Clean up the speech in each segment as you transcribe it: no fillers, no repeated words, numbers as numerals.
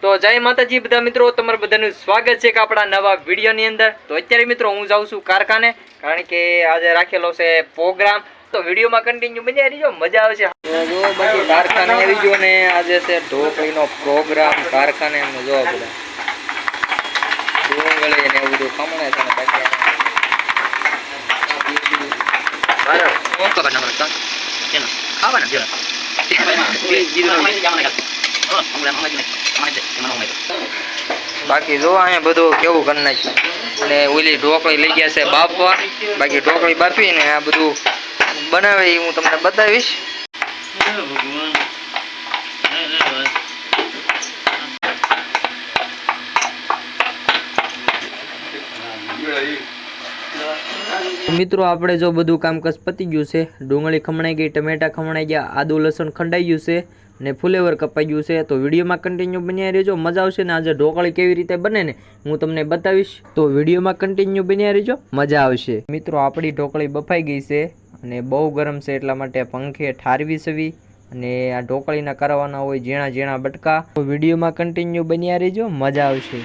તો જય માતાજી બધા મિત્રો, તમારું બધાનું સ્વાગત છે કે આપણા નવા વિડીયોની અંદર। તો અત્યારે મિત્રો હું જાઉં છું કારખાને, કારણ કે આજે રાખેલો છે પ્રોગ્રામ। તો વિડીયોમાં કન્ટિન્યુ બન્યા રહેજો, મજા આવશે। જો બાકી કારખાને આવી ગયો ને આજે છે ઢોકળીનો પ્રોગ્રામ કારખાને। જો બધા ડુંગળી ને એવું બધું ખમણે છે ને બાકી બાકી જો અહીંયા બધું કેવું કરી નાખ્યું અને ઓલી ઢોકળી લઈ ગયા છે બાફવા। બાકી ઢોકળી બાફી ને આ બધું બનાવે એ હું તમને બતાવીશ। મિત્રો આપણે જો બધું કામકાજ પતી ગયું છે, ડુંગળી ખમણાઈ ગઈ, ટમેટા ખમણાઈ ગયા, આદુ લસણ ખંડાઈ ગયું છે ને ફુલેવર કપાઈ ગયું છે। તો વિડીયોમાં કન્ટિન્યુ બન્યા રહેજો, મજા આવશે ને આજે ઢોકળી કેવી રીતે બને ને હું તમને બતાવીશ। તો વિડીયોમાં કન્ટિન્યુ બન્યા રહેજો, મજા આવશે। મિત્રો આપણી ઢોકળી બફાઈ ગઈ છે અને બહુ ગરમ છે, એટલા માટે પંખે ઠારવી સવી અને આ ઢોકળીના કરવાના હોય ઝીણા ઝીણા બટકા। તો વિડીયોમાં કન્ટિન્યુ બન્યા રહેજો, મજા આવશે।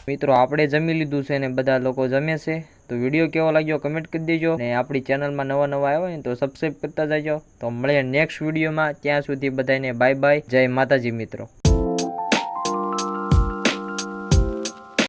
મિત્રો આપણે જમી લીધું છે ને બધા લોકો જમે છે। તો વિડીયો કેવો લાગ્યો કમેન્ટ કરી દેજો ને આપણી ચેનલમાં નવા આવ્યા હોય ને તો સબસ્ક્રાઈબ કરતા જાજો। તો મળીએ નેક્સ્ટ વિડીયોમાં, ત્યાં સુધી બધાને બાય બાય, જય માતાજી મિત્રો।